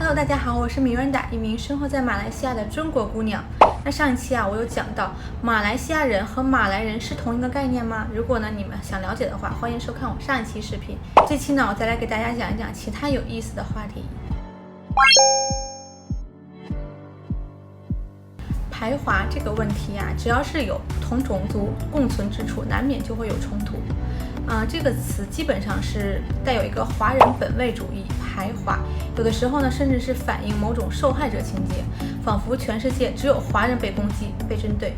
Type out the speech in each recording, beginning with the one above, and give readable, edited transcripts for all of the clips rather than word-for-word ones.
Hello， 大家好，我是米润达，一名生活在马来西亚的中国姑娘。那上一期我有讲到马来西亚人和马来人是同一个概念吗？如果你们想了解的话，欢迎收看我上一期视频。这期我再来给大家讲一讲其他有意思的话题。排华这个问题只要是有同种族共存之处，难免就会有冲突。这个词基本上是带有一个华人本位主义排华，有的时候甚至是反映某种受害者情节，仿佛全世界只有华人被攻击、被针对。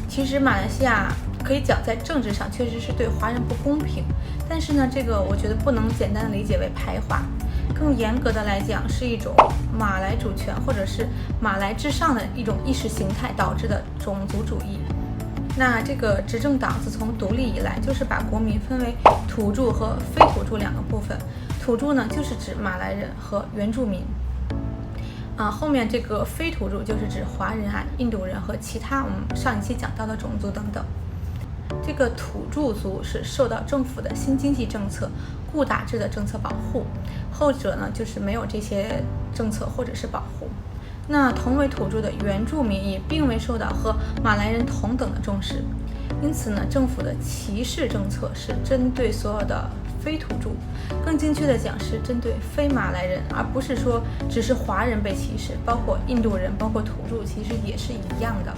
其实马来西亚可以讲在政治上确实是对华人不公平，但是这个我觉得不能简单的理解为排华，更严格的来讲是一种马来主权或者是马来至上的一种意识形态导致的种族主义。那这个执政党自从独立以来，就是把国民分为土著和非土著两个部分。土著就是指马来人和原住民，后面这个非土著就是指华人印度人和其他我们上一期讲到的种族等等。这个土著族是受到政府的新经济政策、固打制的政策保护，后者就是没有这些政策或者是保护。那同为土著的原住民也并未受到和马来人同等的重视，因此政府的歧视政策是针对所有的非土著，更精确的讲是针对非马来人，而不是说只是华人被歧视，包括印度人，包括土著，其实也是一样的。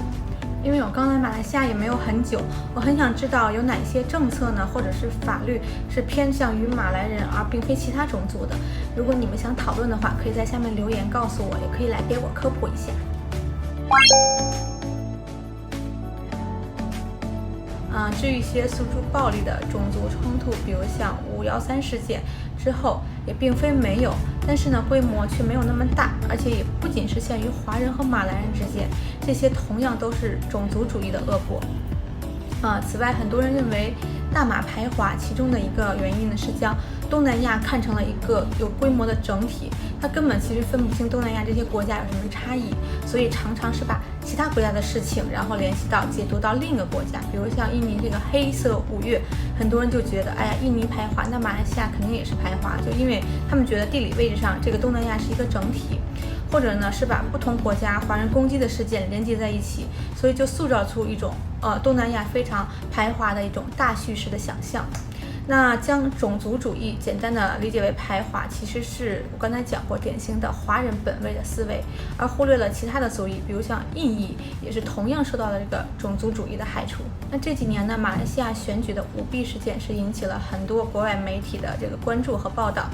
因为我刚来马来西亚也没有很久，我很想知道有哪些政策或者是法律是偏向于马来人而并非其他种族的。如果你们想讨论的话，可以在下面留言告诉我，也可以来给我科普一下。至于一些诉诸暴力的种族冲突，比如像5·13事件之后，也并非没有，但是规模却没有那么大，而且也不仅是限于华人和马来人之间，这些同样都是种族主义的恶果。此外，很多人认为大马排华其中的一个原因是将东南亚看成了一个有规模的整体，它根本其实分不清东南亚这些国家有什么差异，所以常常是把其他国家的事情然后联系到解读到另一个国家。比如像印尼这个黑色5月，很多人就觉得印尼排华，那马来西亚肯定也是排华，就因为他们觉得地理位置上这个东南亚是一个整体，或者是把不同国家华人攻击的事件连接在一起，所以就塑造出一种东南亚非常排华的一种大叙事的想象。那将种族主义简单的理解为排华，其实是我刚才讲过典型的华人本位的思维，而忽略了其他的族裔，比如像印裔也是同样受到了这个种族主义的害处。那这几年马来西亚选举的舞弊事件是引起了很多国外媒体的这个关注和报道。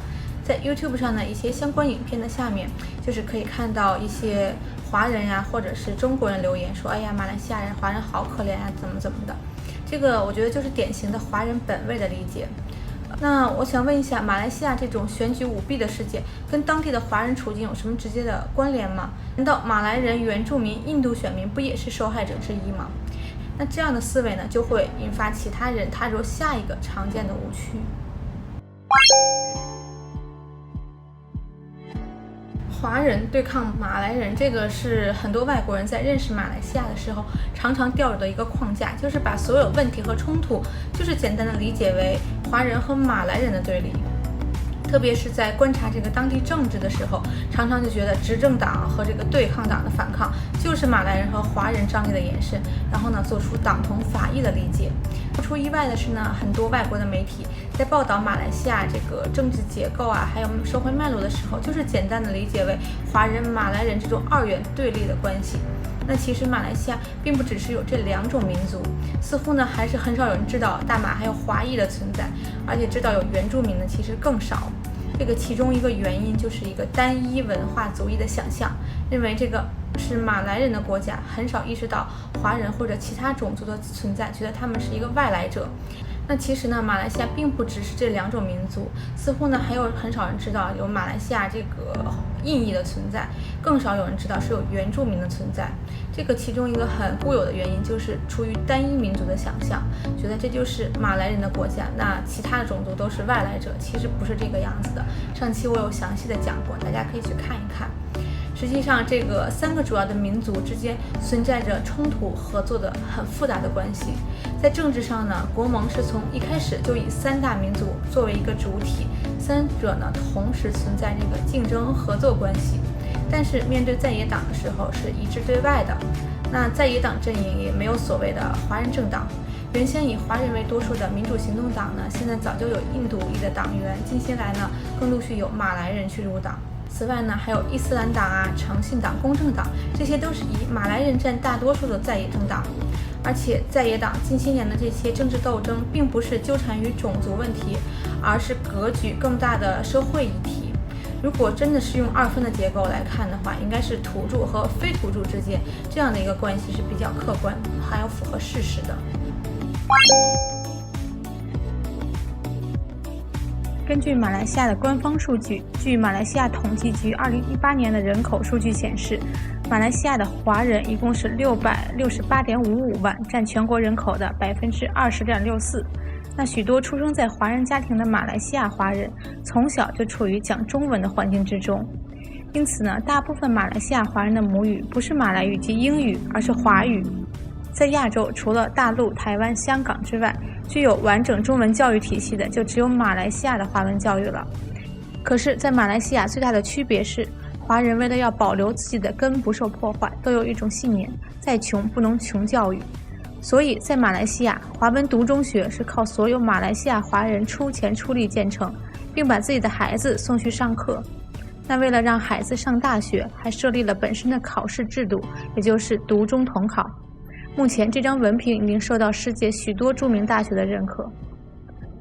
在 YouTube 上一些相关影片的下面，就是可以看到一些华人或者是中国人留言说，马来西亚人华人好可怜怎么的。这个我觉得就是典型的华人本位的理解。那我想问一下，马来西亚这种选举舞弊的事件跟当地的华人处境有什么直接的关联吗？难道马来人、原住民、印度选民不也是受害者之一吗？那这样的思维就会引发其他人踏入下一个常见的误区。华人对抗马来人，这个是很多外国人在认识马来西亚的时候常常掉入的一个框架，就是把所有问题和冲突就是简单的理解为华人和马来人的对立。特别是在观察这个当地政治的时候，常常就觉得执政党和这个对抗党的反抗就是马来人和华人张力的延伸，然后做出党同法异的理解。不出意外的是很多外国的媒体在报道马来西亚这个政治结构还有社会脉络的时候，就是简单的理解为华人、马来人这种二元对立的关系。那其实马来西亚并不只是有这两种民族，似乎还是很少有人知道大马还有华裔的存在，而且知道有原住民的其实更少。这个其中一个原因就是一个单一文化族裔的想象，认为这个是马来人的国家，很少意识到华人或者其他种族的存在，觉得他们是一个外来者。那其实马来西亚并不只是这两种民族，似乎还有很少人知道有马来西亚这个印裔的存在，更少有人知道是有原住民的存在。这个其中一个很固有的原因就是出于单一民族的想象，觉得这就是马来人的国家，那其他的种族都是外来者，其实不是这个样子的。上期我有详细的讲过，大家可以去看一看。实际上，这个3个主要的民族之间存在着冲突合作的很复杂的关系。在政治上国盟是从一开始就以3大民族作为一个主体，三者同时存在这个竞争合作关系。但是面对在野党的时候是一致对外的。那在野党阵营也没有所谓的华人政党。原先以华人为多数的民主行动党呢，现在早就有印度裔的党员，近些来呢更陆续有马来人去入党。此外呢，还有伊斯兰党啊、诚信党、公正党，这些都是以马来人占大多数的在野政党。而且在野党近些年的这些政治斗争，并不是纠缠于种族问题，而是格局更大的社会议题。如果真的是用二分的结构来看的话，应该是土著和非土著之间这样的一个关系是比较客观，还有符合事实的。根据马来西亚的官方数据，据马来西亚统计局2018年的人口数据显示，马来西亚的华人一共是668.55万，占全国人口的20.64%。那许多出生在华人家庭的马来西亚华人，从小就处于讲中文的环境之中，因此呢，大部分马来西亚华人的母语不是马来语及英语，而是华语。在亚洲，除了大陆、台湾、香港之外，具有完整中文教育体系的就只有马来西亚的华文教育了。可是，在马来西亚最大的区别是，华人为了要保留自己的根不受破坏，都有一种信念：再穷不能穷教育。所以在马来西亚，华文读中学是靠所有马来西亚华人出钱出力建成，并把自己的孩子送去上课。那为了让孩子上大学，还设立了本身的考试制度，也就是读中统考。目前这张文凭已经受到世界许多著名大学的认可。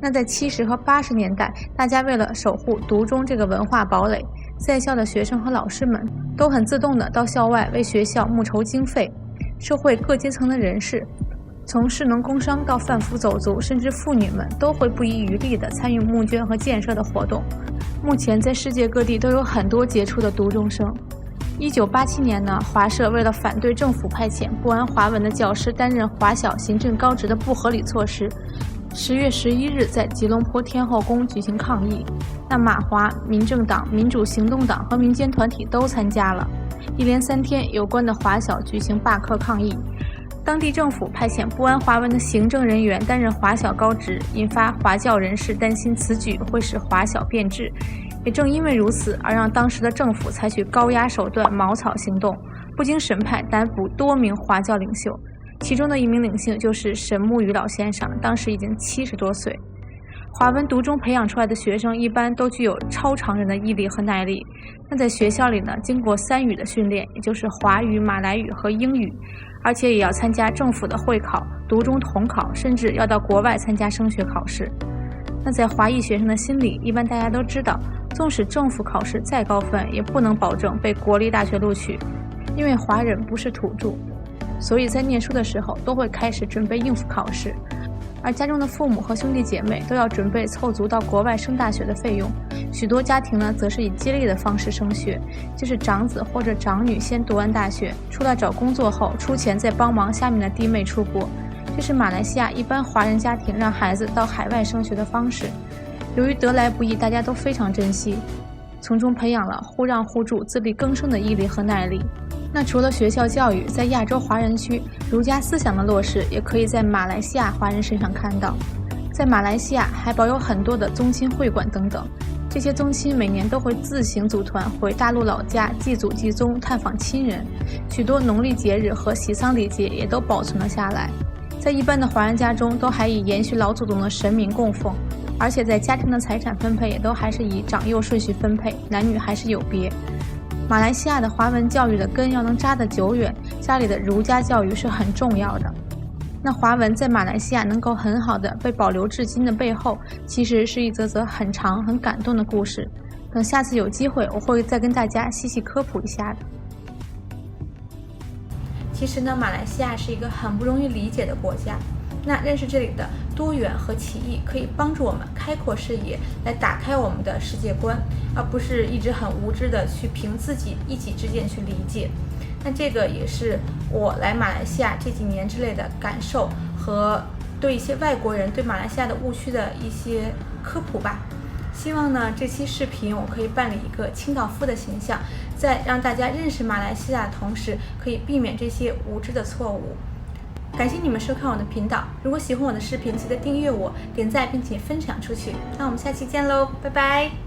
那在70和80年代，大家为了守护读中这个文化堡垒，在校的学生和老师们都很自动地到校外为学校募筹经费。社会各阶层的人士，从士农工商到贩夫走卒，甚至妇女们都会不遗余力地参与募捐和建设的活动。目前在世界各地都有很多杰出的读中生。1987年呢，华社为了反对政府派遣不谙华文的教师担任华小行政高职的不合理措施，10月11日在吉隆坡天后宫举行抗议。那马华、民政党、民主行动党和民间团体都参加了。一连3天，有关的华小举行罢课抗议。当地政府派遣不谙华文的行政人员担任华小高职，引发华教人士担心此举会使华小变质。也正因为如此，而让当时的政府采取高压手段茅草行动，不经审判逮捕多名华教领袖，其中的一名领袖就是沈木鱼老先生，当时已经70多岁。华文读中培养出来的学生一般都具有超常人的毅力和耐力。那在学校里呢，经过3语的训练，也就是华语、马来语和英语，而且也要参加政府的会考、读中统考，甚至要到国外参加升学考试。那在华裔学生的心里，一般大家都知道，纵使政府考试再高分，也不能保证被国立大学录取，因为华人不是土著，所以在念书的时候都会开始准备应付考试。而家中的父母和兄弟姐妹都要准备凑足到国外升大学的费用，许多家庭呢，则是以接力的方式升学，就是长子或者长女先读完大学，出来找工作后出钱再帮忙下面的弟妹出国。这是马来西亚一般华人家庭让孩子到海外升学的方式。由于得来不易，大家都非常珍惜，从中培养了互让互助、自力更生的毅力和耐力。那除了学校教育，在亚洲华人区，儒家思想的落实也可以在马来西亚华人身上看到。在马来西亚还保有很多的宗亲会馆等等，这些宗亲每年都会自行组团回大陆老家祭祖祭宗，探访亲人。许多农历节日和喜丧礼节也都保存了下来。在一般的华人家中，都还以延续老祖宗的神明供奉，而且在家庭的财产分配也都还是以长幼顺序分配，男女还是有别。马来西亚的华文教育的根要能扎得久远，家里的儒家教育是很重要的。那华文在马来西亚能够很好的被保留至今的背后，其实是一则则很长很感动的故事。等下次有机会，我会再跟大家细细科普一下的。其实呢，马来西亚是一个很不容易理解的国家。那认识这里的多元和歧异，可以帮助我们开阔视野，来打开我们的世界观，而不是一直很无知的去凭自己一己之见去理解。那这个也是我来马来西亚这几年之类的感受，和对一些外国人对马来西亚的误区的一些科普吧。希望呢，这期视频我可以办理一个清道夫的形象，在让大家认识马来西亚的同时，可以避免这些无知的错误。感谢你们收看我的频道，如果喜欢我的视频，记得订阅我、点赞并且分享出去。那我们下期见喽，拜拜。